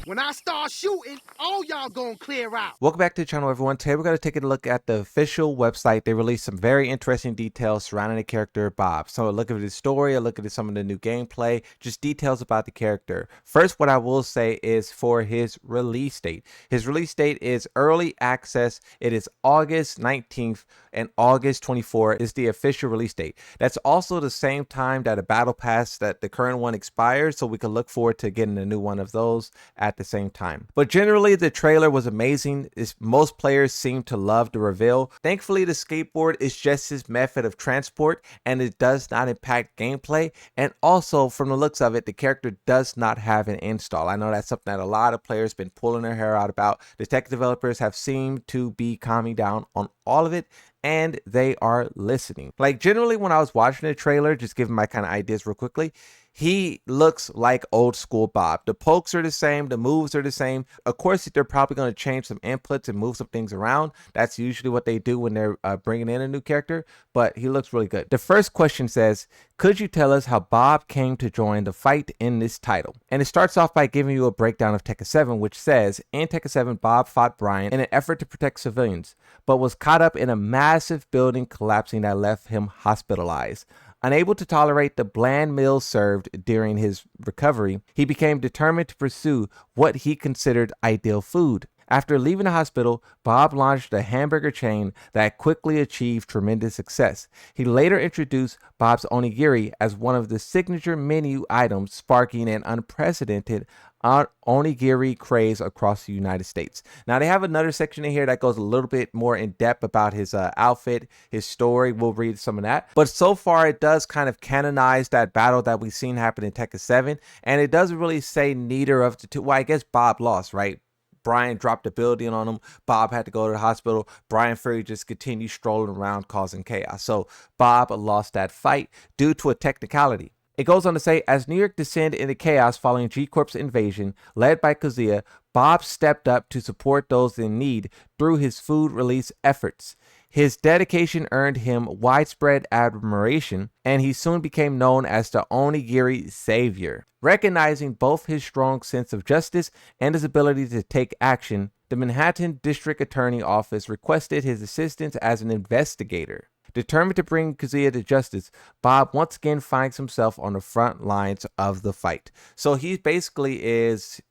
When I start shooting, all y'all gonna clear out. Welcome back to the channel, everyone. Today we're going to take a look at the official website. They released some very interesting details surrounding the character Bob. So a look at his story, a look at some of the new gameplay, just details about the character. First, what I will say is for his release date. His release date is early access. It is August 19th and August 24th is the official release date. That's also the same time that a battle pass that the current one expires, so we can look forward to getting a new one of those at the same time. But generally, the trailer was amazing. Most players seem to love the reveal. Thankfully, the skateboard is just his method of transport and it does not impact gameplay. And also, from the looks of it, the character does not have an install. I know that's something that a lot of players been pulling their hair out about. The tech developers have seemed to be calming down on all of it, and they are listening. Like, generally, when I was watching the trailer, just giving my kind of ideas real quickly, he looks like old school Bob. The pokes are the same, the moves are the same. Of course, they're probably going to change some inputs and move some things around. That's usually what they do when they're bringing in a new character, but he looks really good. The first question says, could you tell us how Bob came to join the fight in this title? And it starts off by giving you a breakdown of Tekken 7, which says, in Tekken 7, Bob fought Brian in an effort to protect civilians, but was caught up in a massive building collapsing that left him hospitalized. Unable to tolerate the bland meals served during his recovery, he became determined to pursue what he considered ideal food. After leaving the hospital, Bob launched a hamburger chain that quickly achieved tremendous success. He later introduced Bob's Onigiri as one of the signature menu items, sparking an unprecedented onigiri craze across the United States. Now, they have another section in here that goes a little bit more in depth about his outfit, his story. We'll read some of that. But so far, it does kind of canonize that battle that we've seen happen in Tekken 7. And it doesn't really say neither of the two. Well, I guess Bob lost, right? Brian dropped a building on him. Bob had to go to the hospital. Brian Fury just continued strolling around causing chaos. So Bob lost that fight due to a technicality. It goes on to say, as New York descended into chaos following G-Corp's invasion, led by Kazuya, Bob stepped up to support those in need through his food release efforts. His dedication earned him widespread admiration, and he soon became known as the Onigiri Savior. Recognizing both his strong sense of justice and his ability to take action, the Manhattan District Attorney Office requested his assistance as an investigator. Determined to bring Kazuya to justice, Bob once again finds himself on the front lines of the fight. So Bob basically is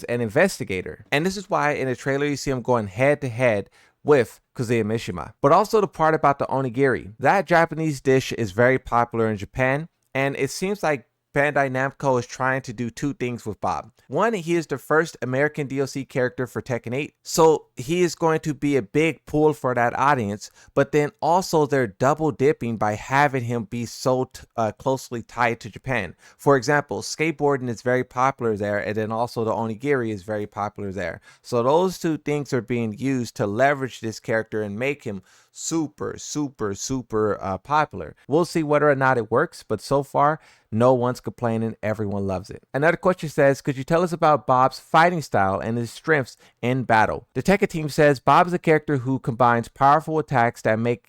an investigator. And this is why in the trailer you see him going head to head with Kazuya Mishima. But also the part about the onigiri. That Japanese dish is very popular in Japan, and it seems like Bandai Namco is trying to do two things with Bob. One, he is the first American DLC character for Tekken 8, so he is going to be a big pull for that audience, but then also they're double dipping by having him be so closely tied to Japan. For example, skateboarding is very popular there, and then also the onigiri is very popular there. So those two things are being used to leverage this character and make him super popular. We'll see whether or not it works, but so far no one's complaining. Everyone loves it. Another question says, could you tell us about Bob's fighting style and his strengths in battle? The Tekken team says Bob is a character who combines powerful attacks that make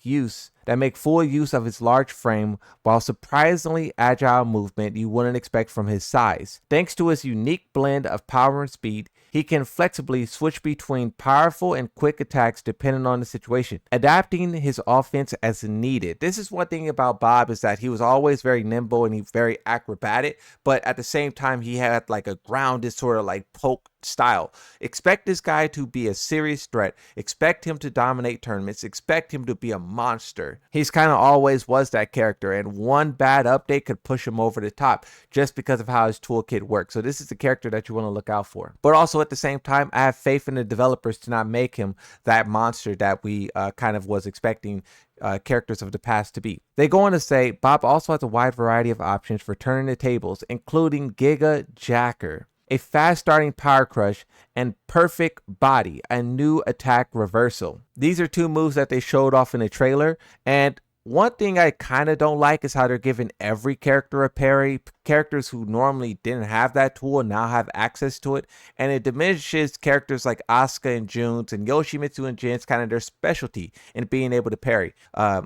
full use of his large frame while surprisingly agile movement you wouldn't expect from his size. Thanks to his unique blend of power and speed, he can flexibly switch between powerful and quick attacks depending on the situation, adapting his offense as needed. This is one thing about Bob, is that he was always very nimble and he's very acrobatic, but at the same time he had like a grounded sort of like poke style. Expect this guy to be a serious threat. Expect him to dominate tournaments. Expect him to be a monster. He's kind of always was that character, and one bad update could push him over the top just because of how his toolkit works. So this is the character that you want to look out for. But also at the same time, I have faith in the developers to not make him that monster that we kind of was expecting characters of the past to be. They go on to say Bob also has a wide variety of options for turning the tables, including Giga Jacker, a fast starting power crush, and perfect body, a new attack reversal. These are two moves that they showed off in the trailer, and one thing I kind of don't like is how they're giving every character a parry. Characters who normally didn't have that tool now have access to it, and it diminishes characters like Asuka and Junes and Yoshimitsu and Jin's kind of their specialty in being able to parry.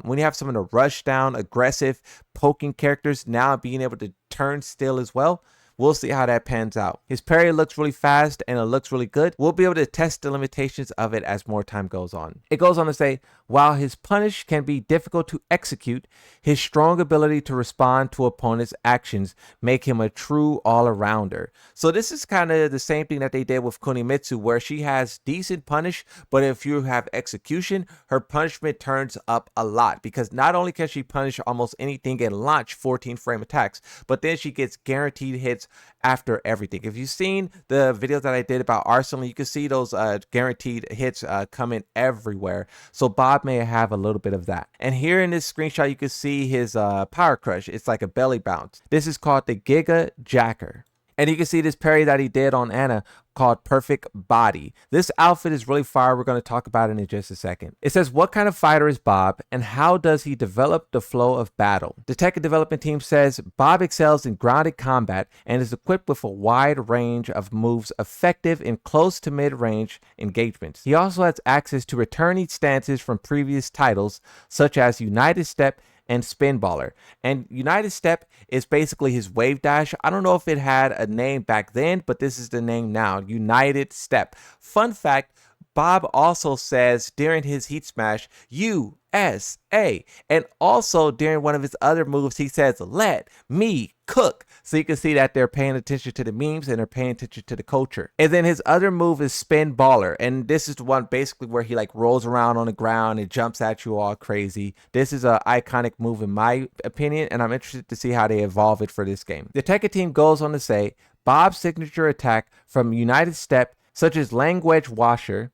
When you have some of the rush down, aggressive, poking characters now being able to turn still as well, We'll see how that pans out. His parry looks really fast and it looks really good. We'll be able to test the limitations of it as more time goes on. It goes on to say, while his punish can be difficult to execute, his strong ability to respond to opponents' actions make him a true all-arounder. So this is kind of the same thing that they did with Kunimitsu, where she has decent punish, but if you have execution, her punishment turns up a lot, because not only can she punish almost anything and launch 14 frame attacks, but then she gets guaranteed hits after everything. If you've seen the videos that I did about Arsenal, you can see those guaranteed hits coming everywhere. So Bob may have a little bit of that. And here in this screenshot, you can see his power crush. It's like a belly bounce. This is called the Giga Jacker. And you can see this parry that he did on Anna called Perfect Body. This outfit is really fire. We're going to talk about it in just a second. It says, what kind of fighter is Bob and how does he develop the flow of battle? The Tekken development team says Bob excels in grounded combat and is equipped with a wide range of moves effective in close to mid-range engagements. He also has access to returning stances from previous titles such as United Step and Spinballer. And United Step is basically his wave dash. I don't know if it had a name back then, but this is the name now, United Step. Fun fact, Bob also says during his Heat Smash, USA. And also during one of his other moves, he says, let me cook. So you can see that they're paying attention to the memes and they're paying attention to the culture. And then his other move is Spin Baller. And this is the one basically where he like rolls around on the ground and jumps at you all crazy. This is an iconic move in my opinion, and I'm interested to see how they evolve it for this game. The Tekken team goes on to say, Bob's signature attack from United Step, such as Language Washer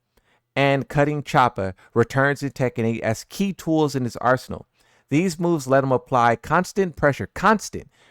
and Cutting Choppa, returns in Tekken 8 as key tools in his arsenal. These moves let him apply constant pressure,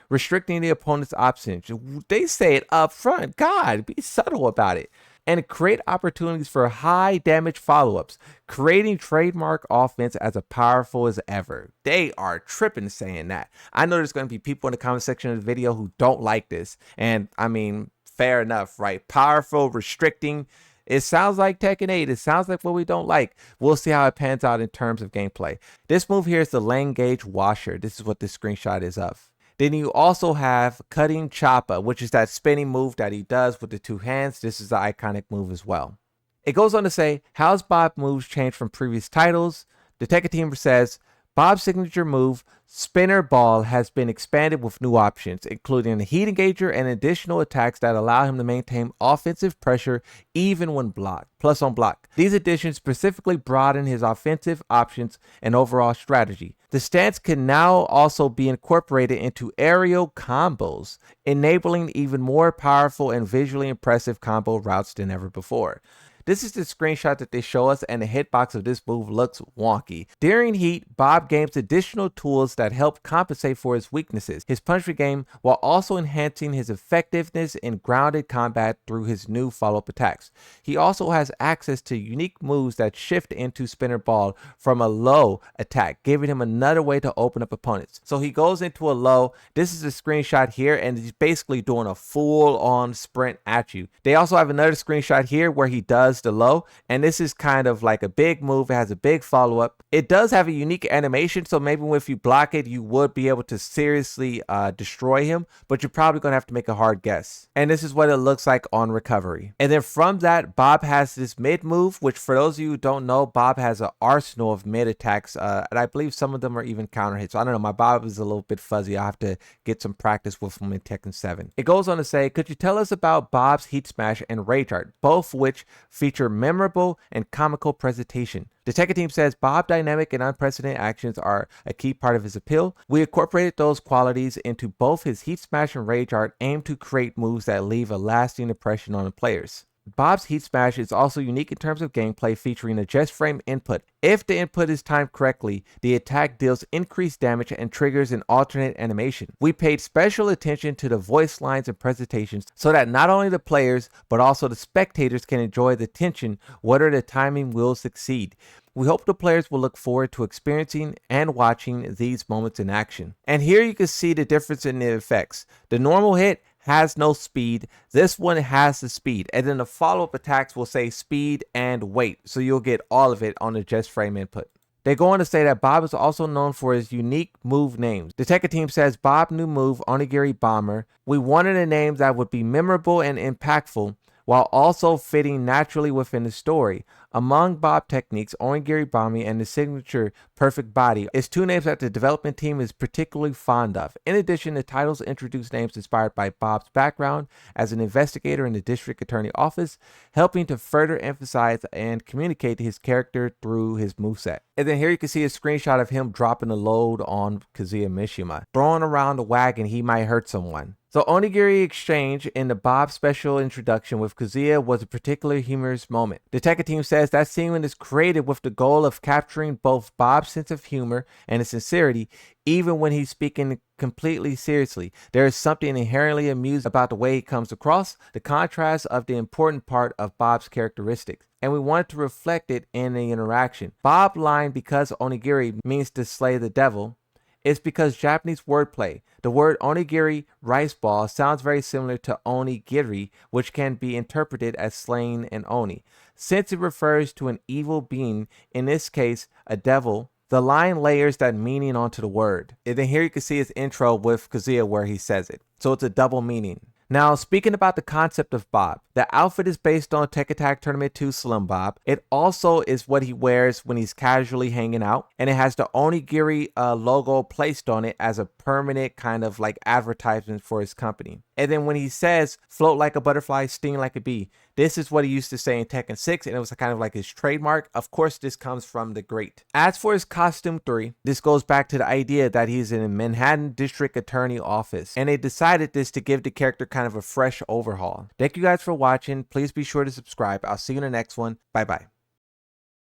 restricting the opponent's options. They say it up front. God, be subtle about it. And create opportunities for high damage follow-ups, creating trademark offense as powerful as ever. They are tripping saying that. I know there's going to be people in the comment section of the video who don't like this. And I mean, fair enough, right? Powerful, restricting. It sounds like Tekken 8. It sounds like what we don't like. We'll see how it pans out in terms of gameplay. This move here is the Language Washer. This is what this screenshot is of. Then you also have Cutting Choppa, which is that spinning move that he does with the two hands. This is the iconic move as well. It goes on to say, how's Bob's moves changed from previous titles? The Tekken team says, Bob's signature move, Spinner Ball, has been expanded with new options, including a heat engager and additional attacks that allow him to maintain offensive pressure even when blocked, plus on block. These additions specifically broaden his offensive options and overall strategy. The stance can now also be incorporated into aerial combos, enabling even more powerful and visually impressive combo routes than ever before. This is the screenshot that they show us, and the hitbox of this move looks wonky. During heat, Bob gains additional tools that help compensate for his weaknesses, his punishment game, while also enhancing his effectiveness in grounded combat through his new follow-up attacks. He also has access to unique moves that shift into Spinner Ball from a low attack, giving him another way to open up opponents. So he goes into a low. This is a screenshot here, and he's basically doing a full-on sprint at you. They also have another screenshot here where he does the low, and this is kind of like a big move. It has a big follow-up. It does have a unique animation, so maybe if you block it, you would be able to seriously destroy him, but you're probably going to have to make a hard guess. And this is what it looks like on recovery. And then from that, Bob has this mid move, which for those of you who don't know, Bob has an arsenal of mid attacks, and I believe some of them are even counter hits. So I don't know, my Bob is a little bit fuzzy. I'll have to get some practice with him in Tekken 7. It goes on to say, could you tell us about Bob's Heat Smash and Rage Art, both which feature memorable and comical presentation? The Tekken team says Bob's dynamic and unprecedented actions are a key part of his appeal. We incorporated those qualities into both his Heat Smash and Rage Art, aimed to create moves that leave a lasting impression on the players. Bob's Heat Smash is also unique in terms of gameplay, featuring a just frame input. If the input is timed correctly, the attack deals increased damage and triggers an alternate animation. We paid special attention to the voice lines and presentations so that not only the players, but also the spectators can enjoy the tension whether the timing will succeed. We hope the players will look forward to experiencing and watching these moments in action. And here you can see the difference in the effects. The normal hit has no speed. This one has the speed, and then the follow-up attacks will say speed and weight, so you'll get all of it on the just frame input. They go on to say that Bob is also known for his unique move names. The Tekken team says Bob new move, Onigiri Bomber. We wanted a name that would be memorable and impactful while also fitting naturally within the story. Among Bob techniques, Onigiri Bombing and the signature Perfect Body is two names that the development team is particularly fond of. In addition, the titles introduce names inspired by Bob's background as an investigator in the district attorney office, helping to further emphasize and communicate his character through his moveset. And then here you can see a screenshot of him dropping a load on Kazuya Mishima. Throwing around the wagon, he might hurt someone. So Onigiri exchange in the Bob special introduction with Kazuya was a particularly humorous moment. The Tekken team says that scene is created with the goal of capturing both Bob's sense of humor and his sincerity, even when he's speaking completely seriously. There is something inherently amusing about the way he comes across, the contrast of the important part of Bob's characteristics. And we wanted to reflect it in the interaction. Bob line because Onigiri means to slay the devil. It's because Japanese wordplay. The word onigiri, rice ball, sounds very similar to onigiri, which can be interpreted as slaying an oni. Since it refers to an evil being, in this case, a devil, the line layers that meaning onto the word. And then here you can see his intro with Kazuya where he says it. So it's a double meaning. Now, speaking about the concept of Bob, the outfit is based on Tekken Tag Tournament 2 Slim Bob. It also is what he wears when he's casually hanging out, and it has the Onigiri logo placed on it as a permanent kind of like advertisement for his company. And then when he says, float like a butterfly, sting like a bee, this is what he used to say in Tekken 6, and it was kind of like his trademark. Of course, this comes from the great. As for his costume 3, this goes back to the idea that he's in a Manhattan District Attorney office, and they decided this to give the character kind of a fresh overhaul. Thank you guys for watching. Please be sure to subscribe. I'll see you in the next one. Bye bye.